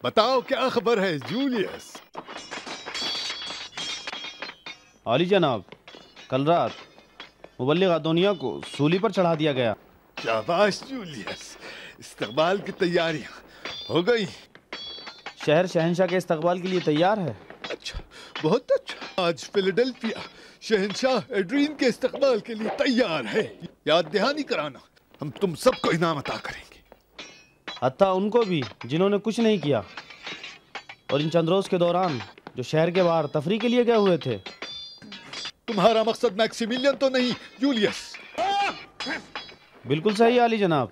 بتاؤ کیا خبر ہے جولیس؟ عالی جناب، کل رات مبلغ ادونیہ کو سولی پر چڑھا دیا گیا۔ شاباش جولیس، استقبال کی تیاریاں ہو گئی؟ شہر شہنشاہ کے استقبال کے لیے تیار ہے۔ اچھا، بہت اچھا۔ آج فیلاڈیلفیا شہنشاہ ایڈرین کے استقبال کے لیے تیار ہے۔ یاد دہانی کرانا، ہم تم سب کو انعام عطا کریں گے، حتیٰ ان کو بھی جنہوں نے کچھ نہیں کیا اور ان چند روز کے دوران جو شہر کے باہر تفریح کے لیے گئے ہوئے تھے۔ تمہارا مقصد میکسیملین تو نہیں جولیس؟ بالکل صحیح عالی جناب۔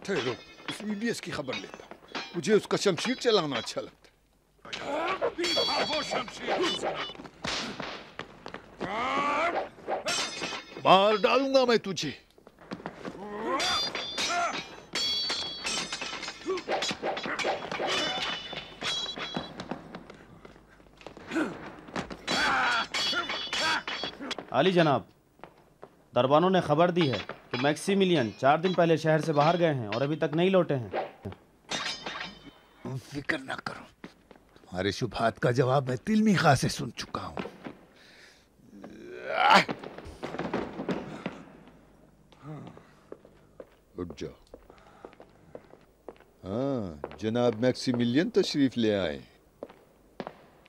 ٹھہرو، اس جولیس کی خبر لیتا ہوں، مجھے اس کا شمشیر چلانا اچھا لگتا ہے۔ مار ڈالوں گا میں تجھے۔ عالی جناب، دربانوں نے خبر دی ہے کہ میکسیملین 4 دن پہلے شہر سے باہر گئے ہیں اور ابھی تک نہیں لوٹے ہیں۔ فکر نہ کرو، تمہارے شبہات کا جواب میں تلمی خواہ سے سن چکا ہوں۔ اٹھ جاؤ۔ ہاں، جناب میکسیملین تشریف لے آئے۔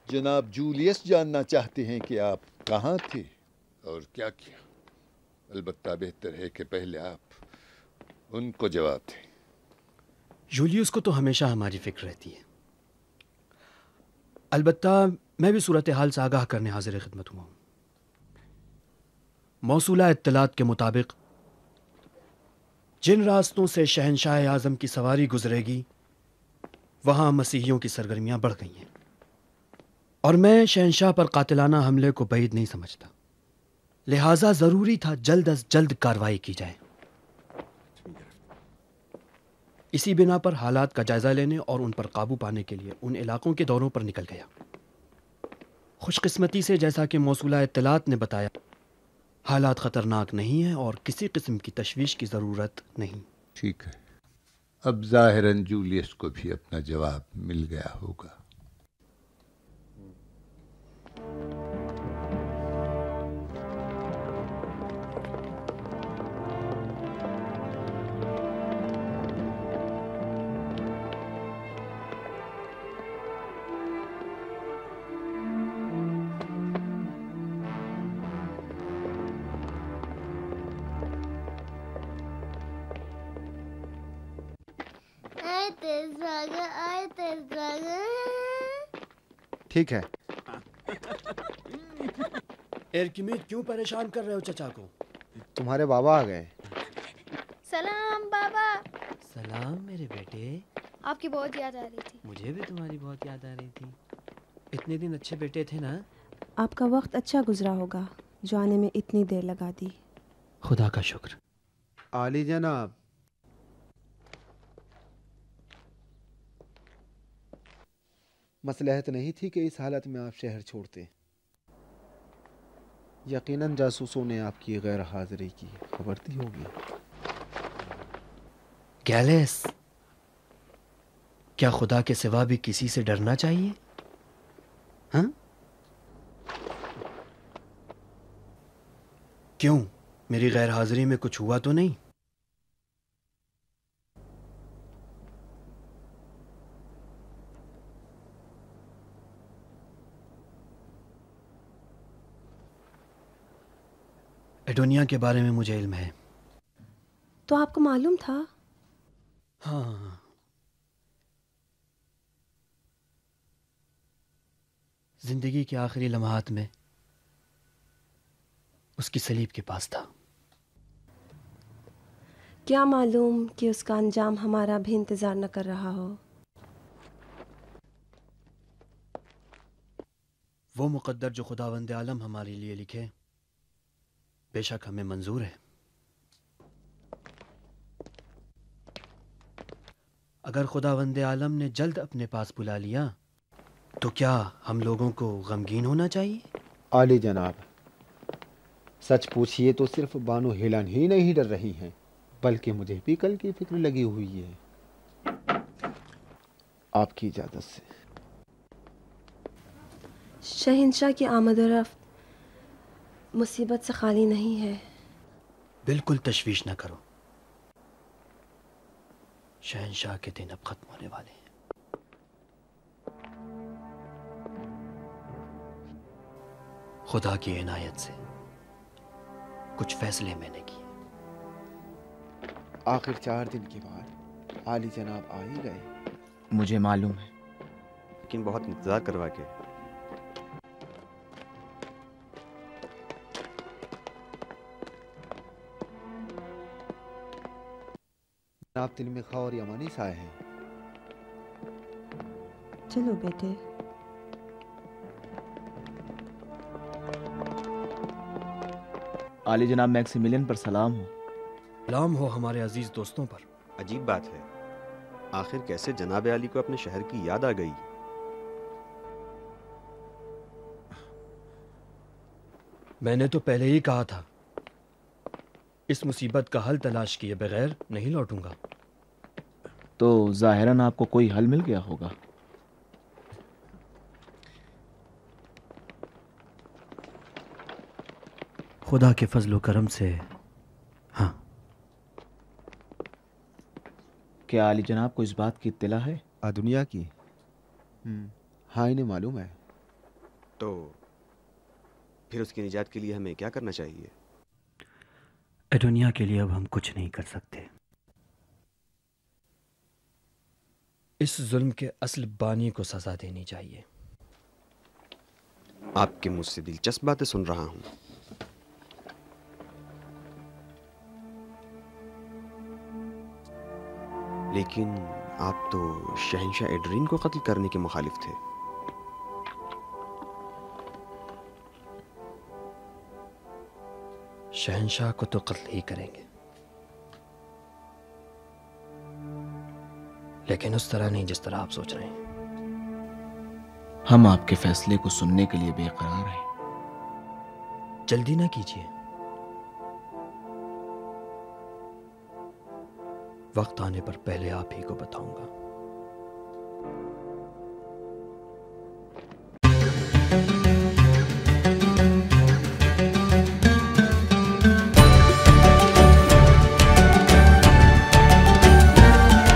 جناب جولیس جاننا چاہتے ہیں کہ آپ کہاں تھے اور کیا کیا۔ البتہ بہتر ہے کہ پہلے آپ ان کو جواب دیں۔ جولیس کو تو ہمیشہ ہماری فکر رہتی ہے، البتہ میں بھی صورتحال سے آگاہ کرنے حاضر خدمت ہوا ہوں۔ موصولہ اطلاعات کے مطابق جن راستوں سے شہنشاہ اعظم کی سواری گزرے گی وہاں مسیحیوں کی سرگرمیاں بڑھ گئی ہیں، اور میں شہنشاہ پر قاتلانہ حملے کو بعید نہیں سمجھتا، لہٰذا ضروری تھا جلد از جلد کارروائی کی جائے۔ اسی بنا پر حالات کا جائزہ لینے اور ان پر قابو پانے کے لیے ان علاقوں کے دوروں پر نکل گیا۔ خوش قسمتی سے جیسا کہ موصولہ اطلاعات نے بتایا، حالات خطرناک نہیں ہیں اور کسی قسم کی تشویش کی ضرورت نہیں۔ ٹھیک ہے، اب ظاہراً جولیس کو بھی اپنا جواب مل گیا ہوگا۔ ٹھیک ہے۔ ایرکیمیڈ کیوں پریشان کر رہے ہو چچا کو؟ تمہارے بابا آ گئے۔ سلام بابا۔ سلام میرے بیٹے۔ آپ کی بہت یاد آ رہی تھی۔ مجھے بھی تمہاری بہت یاد آ رہی تھی۔ اتنے دن اچھے بیٹے تھے نا؟ آپ کا وقت اچھا گزرا ہوگا جو آنے میں اتنی دیر لگا دی۔ خدا کا شکر۔ عالی جناب، مصلحت نہیں تھی کہ اس حالت میں آپ شہر چھوڑتے۔ یقیناً جاسوسوں نے آپ کی غیر حاضری کی خبر دی ہوگی۔ گیلس، کیا خدا کے سوا بھی کسی سے ڈرنا چاہیے؟ ہاں؟ کیوں، میری غیر حاضری میں کچھ ہوا تو نہیں؟ ایڈونیا کے بارے میں مجھے علم ہے۔ تو آپ کو معلوم تھا؟ ہاں، زندگی کے آخری لمحات میں اس کی صلیب کے پاس تھا۔ کیا معلوم کہ اس کا انجام ہمارا بھی انتظار نہ کر رہا ہو۔ وہ مقدر جو خداوند عالم ہمارے لیے لکھے بے شک ہمیں منظور ہے۔ اگر خداوند عالم نے جلد اپنے پاس بلا لیا تو کیا ہم لوگوں کو غمگین ہونا چاہیے؟ عالی جناب، سچ پوچھیے تو صرف بانو ہیلن ہی نہیں ڈر رہی ہیں، بلکہ مجھے بھی کل کی فکر لگی ہوئی ہے۔ آپ کی اجازت سے۔ شہنشاہ کی آمد و رفت مصیبت سے خالی نہیں ہے۔ بالکل تشویش نہ کرو، شہنشاہ کے دن اب ختم ہونے والے ہیں۔ خدا کی عنایت سے کچھ فیصلے میں نے کیے۔ آخر 4 دن کے بعد عالی جناب آ ہی گئے۔ مجھے معلوم ہے، لیکن بہت انتظار کروا کے۔ جناب تلمی خواہ اور یمانی سائے ہیں۔ چلو بیٹے۔ عالی جناب میکسیملین پر سلام ہو۔ سلام ہو ہمارے عزیز دوستوں پر۔ عجیب بات ہے، آخر کیسے جناب عالی کو اپنے شہر کی یاد آ گئی؟ میں نے تو پہلے ہی کہا تھا، اس مصیبت کا حل تلاش کیے بغیر نہیں لوٹوں گا۔ تو ظاہراً آپ کو کوئی حل مل گیا ہوگا۔ خدا کے فضل و کرم سے ہاں۔ کیا عالی جناب کو اس بات کی اطلاع ہے؟ دنیا کی؟ ہاں، انہیں معلوم ہے۔ تو پھر اس کی نجات کے لیے ہمیں کیا کرنا چاہیے؟ دنیا کے لیے اب ہم کچھ نہیں کر سکتے۔ اس ظلم کے اصل بانی کو سزا دینی چاہیے۔ آپ کے مجھ سے دلچسپ باتیں سن رہا ہوں، لیکن آپ تو شہنشاہ ایڈرین کو قتل کرنے کے مخالف تھے۔ شہنشاہ کو تو قتل ہی کریں گے، لیکن اس طرح نہیں جس طرح آپ سوچ رہے ہیں۔ ہم آپ کے فیصلے کو سننے کے لیے بے قرار ہیں۔ جلدی نہ کیجیے، وقت آنے پر پہلے آپ ہی کو بتاؤں گا۔